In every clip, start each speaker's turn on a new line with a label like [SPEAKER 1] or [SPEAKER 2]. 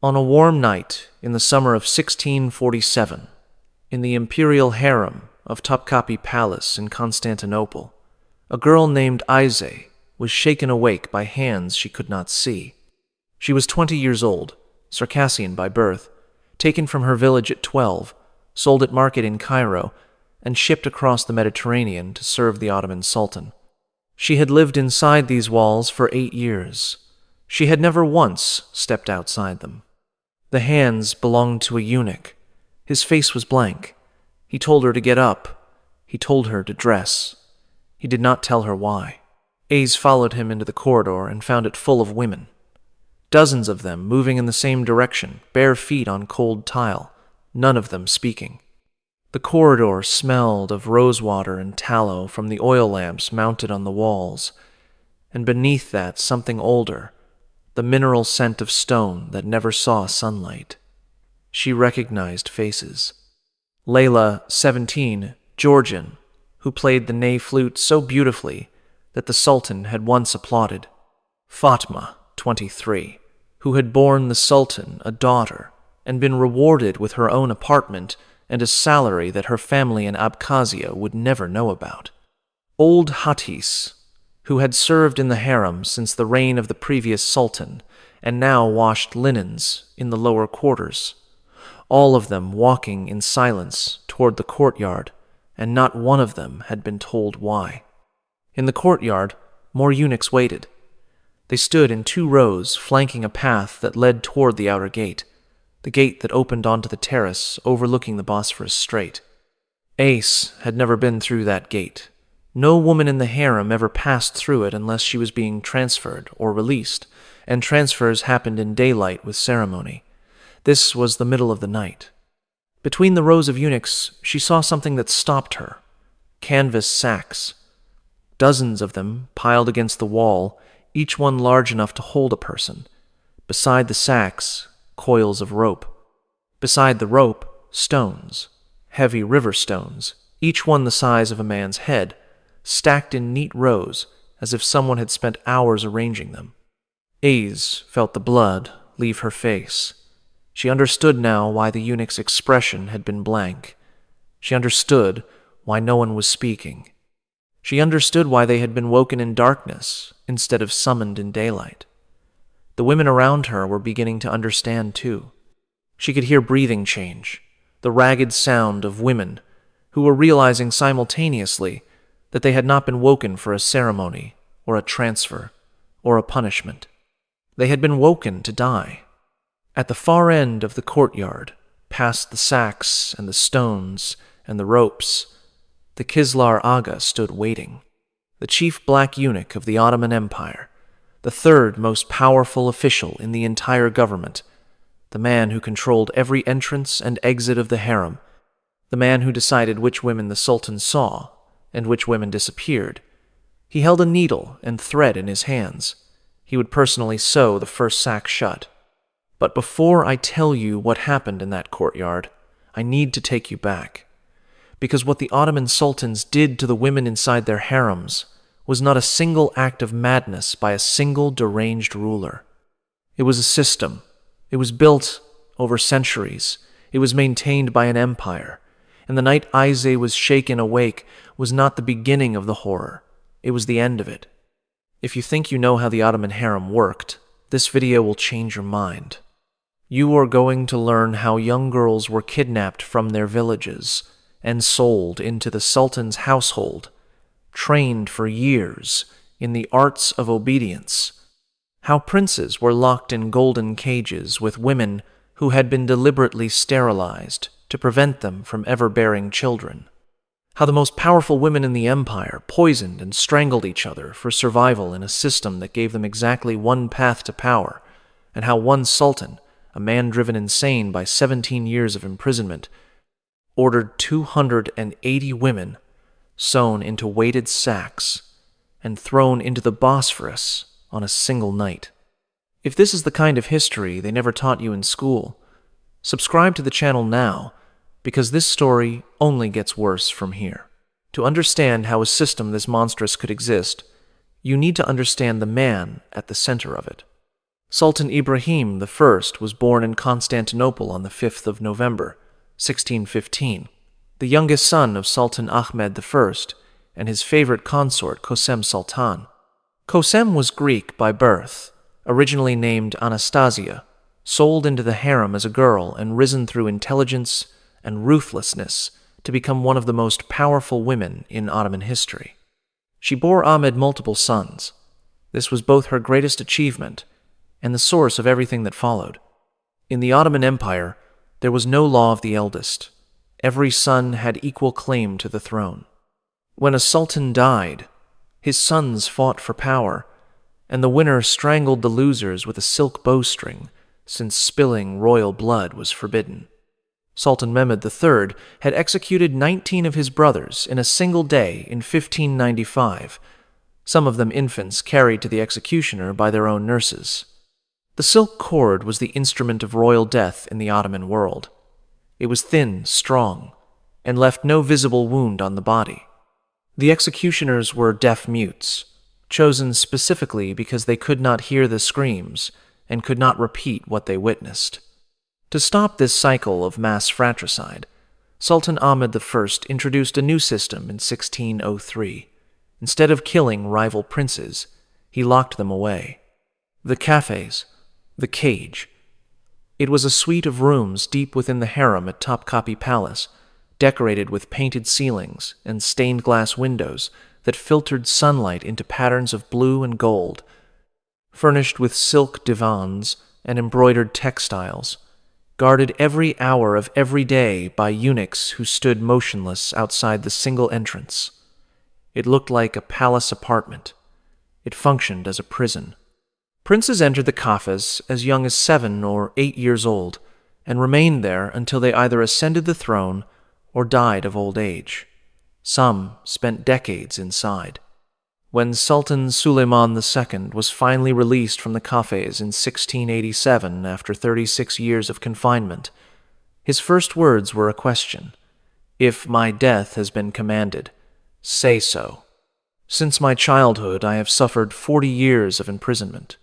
[SPEAKER 1] On a warm night in the summer of 1647, in the imperial harem of Topkapi Palace in Constantinople, a girl named Aize was shaken awake by hands she could not see. She was 20 years old, Circassian by birth, taken from her village at 12, sold at market in Cairo, and shipped across the Mediterranean to serve the Ottoman Sultan. She had lived inside these walls for 8 years. She had never once stepped outside them. The hands belonged to a eunuch. His face was blank. He told her to get up. He told her to dress. He did not tell her why. Aize followed him into the corridor and found it full of women. Dozens of them moving in the same direction, bare feet on cold tile, none of them speaking. The corridor smelled of rosewater and tallow from the oil lamps mounted on the walls, and beneath that something older, the mineral scent of stone that never saw sunlight. She recognized faces. Layla, 17, Georgian, who played the ney flute so beautifully that the Sultan had once applauded. Fatma, 23, who had borne the Sultan a daughter and been rewarded with her own apartment and a salary that her family in Abkhazia would never know about. Old Hatis, who had served in the harem since the reign of the previous sultan and now washed linens in the lower quarters, all of them walking in silence toward the courtyard, and not one of them had been told why. In the courtyard, more eunuchs waited. They stood in 2 rows flanking a path that led toward the outer gate, the gate that opened onto the terrace overlooking the Bosphorus Strait. Ace had never been through that gate. No woman in the harem ever passed through it unless she was being transferred or released, and transfers happened in daylight with ceremony. This was the middle of the night. Between the rows of eunuchs, she saw something that stopped her. Canvas sacks. Dozens of them piled against the wall, each one large enough to hold a person. Beside the sacks, coils of rope. Beside the rope, stones. Heavy river stones, each one the size of a man's head, stacked in neat rows as if someone had spent hours arranging them. Aize felt the blood leave her face. She understood now why the eunuch's expression had been blank. She understood why no one was speaking. She understood why they had been woken in darkness instead of summoned in daylight. The women around her were beginning to understand too. She could hear breathing change, the ragged sound of women who were realizing simultaneously that they had not been woken for a ceremony or a transfer or a punishment. They had been woken to die. At the far end of the courtyard, past the sacks and the stones and the ropes, the Kislar Aga stood waiting, the chief black eunuch of the Ottoman Empire, the 3rd most powerful official in the entire government, the man who controlled every entrance and exit of the harem, the man who decided which women the Sultan saw and which women disappeared. He held a needle and thread in his hands. He would personally sew the first sack shut. But before I tell you what happened in that courtyard, I need to take you back. Because what the Ottoman sultans did to the women inside their harems was not a single act of madness by a single deranged ruler. It was a system. It was built over centuries. It was maintained by an empire. And the night Aize was shaken awake was not the beginning of the horror. It was the end of it. If you think you know how the Ottoman harem worked, this video will change your mind. You are going to learn how young girls were kidnapped from their villages and sold into the Sultan's household, trained for years in the arts of obedience, how princes were locked in golden cages with women who had been deliberately sterilized to prevent them from ever bearing children, how the most powerful women in the empire poisoned and strangled each other for survival in a system that gave them exactly one path to power, and how one sultan, a man driven insane by 17 years of imprisonment, ordered 280 women sewn into weighted sacks and thrown into the Bosphorus on a single night. If this is the kind of history they never taught you in school, subscribe to the channel now, because this story only gets worse from here. To understand how a system this monstrous could exist, you need to understand the man at the center of it. Sultan Ibrahim I was born in Constantinople on the 5th of November, 1615, the youngest son of Sultan Ahmed I and his favorite consort Kosem Sultan. Kosem was Greek by birth, originally named Anastasia, sold into the harem as a girl and risen through intelligence and ruthlessness to become one of the most powerful women in Ottoman history. She bore Ahmed multiple sons. This was both her greatest achievement and the source of everything that followed. In the Ottoman Empire, there was no law of the eldest. Every son had equal claim to the throne. When a sultan died, his sons fought for power, and the winner strangled the losers with a silk bowstring, since spilling royal blood was forbidden. Sultan Mehmed III had executed 19 of his brothers in a single day in 1595, some of them infants carried to the executioner by their own nurses. The silk cord was the instrument of royal death in the Ottoman world. It was thin, strong, and left no visible wound on the body. The executioners were deaf mutes, chosen specifically because they could not hear the screams and could not repeat what they witnessed. To stop this cycle of mass fratricide, Sultan Ahmed I introduced a new system in 1603. Instead of killing rival princes, he locked them away. The cafes, the cage. It was a suite of rooms deep within the harem at Topkapi Palace, decorated with painted ceilings and stained glass windows that filtered sunlight into patterns of blue and gold, furnished with silk divans and embroidered textiles, guarded every hour of every day by eunuchs who stood motionless outside the single entrance. It looked like a palace apartment. It functioned as a prison. Princes entered the kafes as young as 7 or 8 years old and remained there until they either ascended the throne or died of old age. Some spent decades inside. When Sultan Suleiman II was finally released from the kafes in 1687 after 36 years of confinement, his first words were a question: "If my death has been commanded, say so." Since my childhood, I have suffered 40 years of imprisonment.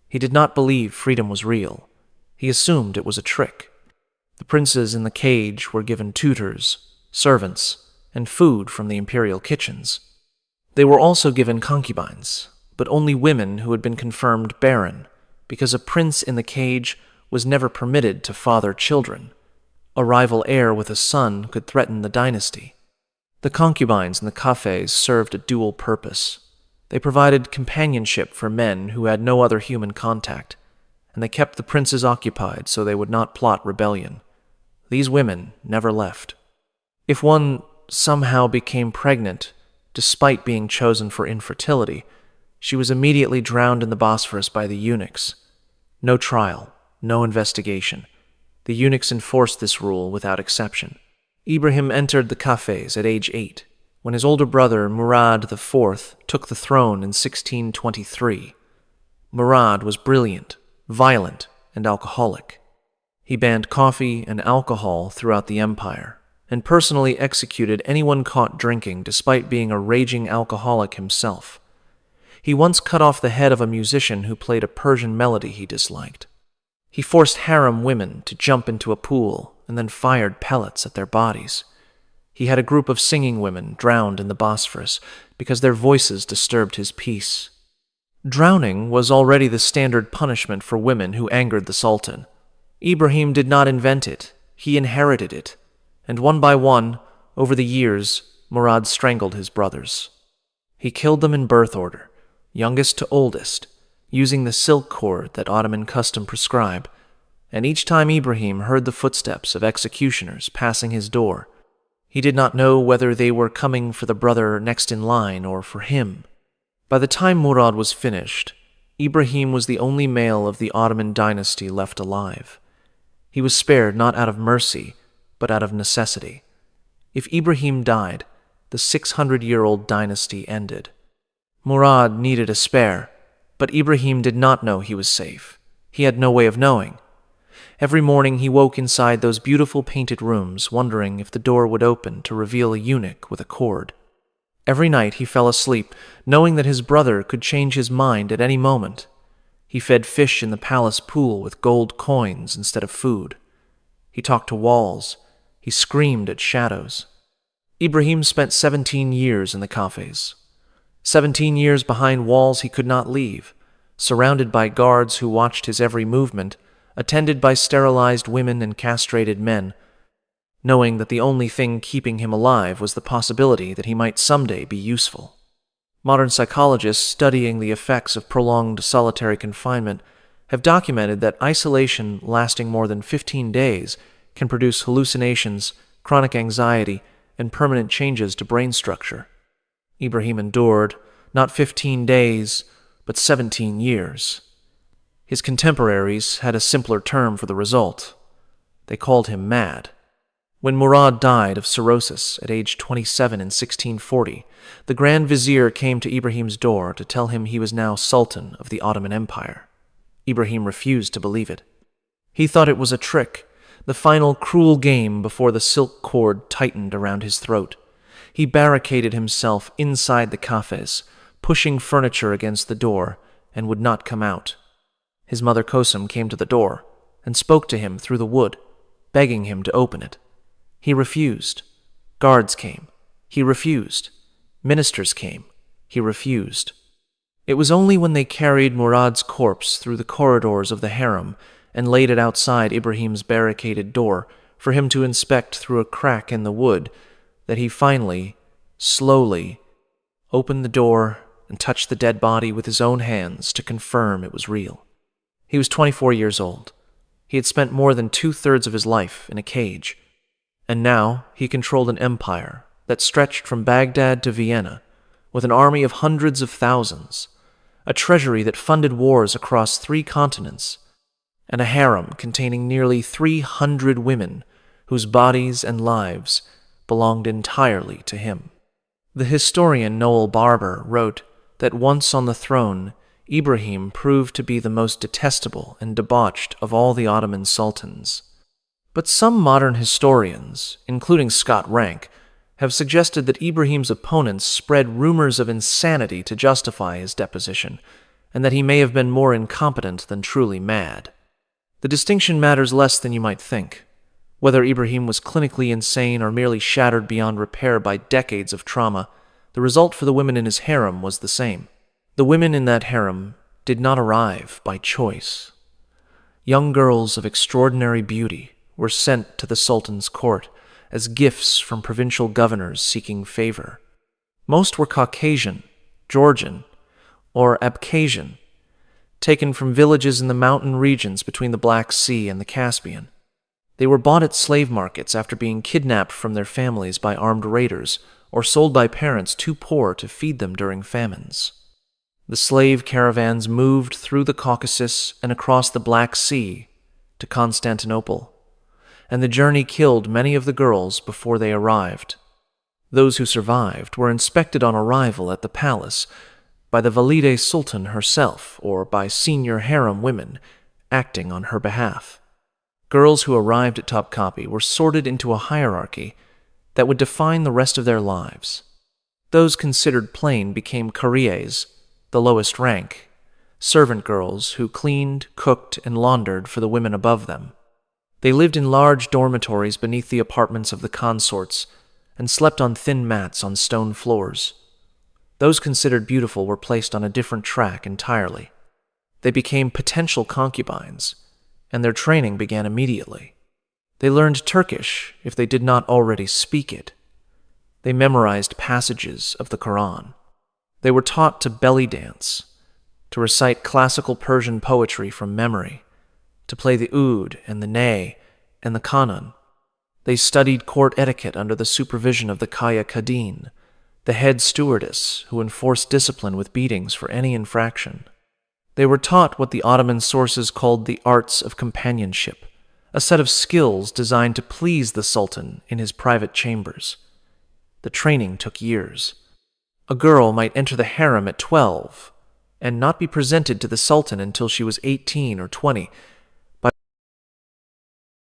[SPEAKER 1] He did not believe freedom was real. He assumed it was a trick. The princes in the cage were given tutors, servants, and food from the imperial kitchens. They were also given concubines, but only women who had been confirmed barren, because a prince in the cage was never permitted to father children. A rival heir with a son could threaten the dynasty. The concubines in the cafes served a dual purpose. They provided companionship for men who had no other human contact, and they kept the princes occupied so they would not plot rebellion. These women never left. If one somehow became pregnant, despite being chosen for infertility, she was immediately drowned in the Bosphorus by the eunuchs. No trial, no investigation. The eunuchs enforced this rule without exception. Ibrahim entered the cafes at age 8, when his older brother Murad IV took the throne in 1623. Murad was brilliant, violent, and alcoholic. He banned coffee and alcohol throughout the empire, and personally executed anyone caught drinking despite being a raging alcoholic himself. He once cut off the head of a musician who played a Persian melody he disliked. He forced harem women to jump into a pool and then fired pellets at their bodies. He had a group of singing women drowned in the Bosphorus because their voices disturbed his peace. Drowning was already the standard punishment for women who angered the Sultan. Ibrahim did not invent it, he inherited it, and one by one, over the years, Murad strangled his brothers. He killed them in birth order, youngest to oldest, using the silk cord that Ottoman custom prescribed, and each time Ibrahim heard the footsteps of executioners passing his door, he did not know whether they were coming for the brother next in line or for him. By the time Murad was finished, Ibrahim was the only male of the Ottoman dynasty left alive. He was spared not out of mercy, but out of necessity. If Ibrahim died, the 600-year-old dynasty ended. Murad needed a spare, but Ibrahim did not know he was safe. He had no way of knowing. Every morning he woke inside those beautiful painted rooms, wondering if the door would open to reveal a eunuch with a cord. Every night he fell asleep, knowing that his brother could change his mind at any moment. He fed fish in the palace pool with gold coins instead of food. He talked to walls. He screamed at shadows. Ibrahim spent 17 years in the cafes. 17 years behind walls he could not leave, surrounded by guards who watched his every movement, attended by sterilized women and castrated men, knowing that the only thing keeping him alive was the possibility that he might someday be useful. Modern psychologists studying the effects of prolonged solitary confinement have documented that isolation lasting more than 15 days can produce hallucinations, chronic anxiety, and permanent changes to brain structure. Ibrahim endured not 15 days, but 17 years. His contemporaries had a simpler term for the result. They called him mad. When Murad died of cirrhosis at age 27 in 1640, the Grand Vizier came to Ibrahim's door to tell him he was now Sultan of the Ottoman Empire. Ibrahim refused to believe it. He thought it was a trick, the final cruel game before the silk cord tightened around his throat. He barricaded himself inside the cafes, pushing furniture against the door, and would not come out. His mother Kosum came to the door and spoke to him through the wood, begging him to open it. He refused. Guards came. He refused. Ministers came. He refused. It was only when they carried Murad's corpse through the corridors of the harem and laid it outside Ibrahim's barricaded door for him to inspect through a crack in the wood that he finally, slowly, opened the door and touched the dead body with his own hands to confirm it was real. He was 24 years old. He had spent more than 2/3 of his life in a cage, and now he controlled an empire that stretched from Baghdad to Vienna, with an army of hundreds of thousands, a treasury that funded wars across 3 continents, and a harem containing nearly 300 women whose bodies and lives belonged entirely to him. The historian Noel Barber wrote that once on the throne, Ibrahim proved to be the most detestable and debauched of all the Ottoman sultans. But some modern historians, including Scott Rank, have suggested that Ibrahim's opponents spread rumors of insanity to justify his deposition, and that he may have been more incompetent than truly mad. The distinction matters less than you might think. Whether Ibrahim was clinically insane or merely shattered beyond repair by decades of trauma, the result for the women in his harem was the same. The women in that harem did not arrive by choice. Young girls of extraordinary beauty were sent to the Sultan's court as gifts from provincial governors seeking favor. Most were Caucasian, Georgian, or Abkhazian, taken from villages in the mountain regions between the Black Sea and the Caspian. They were bought at slave markets after being kidnapped from their families by armed raiders or sold by parents too poor to feed them during famines. The slave caravans moved through the Caucasus and across the Black Sea to Constantinople, and the journey killed many of the girls before they arrived. Those who survived were inspected on arrival at the palace by the Valide Sultan herself or by senior harem women acting on her behalf. Girls who arrived at Topkapi were sorted into a hierarchy that would define the rest of their lives. Those considered plain became Kariyes, the lowest rank, servant girls who cleaned, cooked, and laundered for the women above them. They lived in large dormitories beneath the apartments of the consorts and slept on thin mats on stone floors. Those considered beautiful were placed on a different track entirely. They became potential concubines, and their training began immediately. They learned Turkish if they did not already speak it. They memorized passages of the Quran. They were taught to belly dance, to recite classical Persian poetry from memory, to play the oud and the ney and the kanun. They studied court etiquette under the supervision of the Kaya Kadin, the head stewardess who enforced discipline with beatings for any infraction. They were taught what the Ottoman sources called the arts of companionship, a set of skills designed to please the Sultan in his private chambers. The training took years. A girl might enter the harem at 12 and not be presented to the Sultan until she was 18 or 20,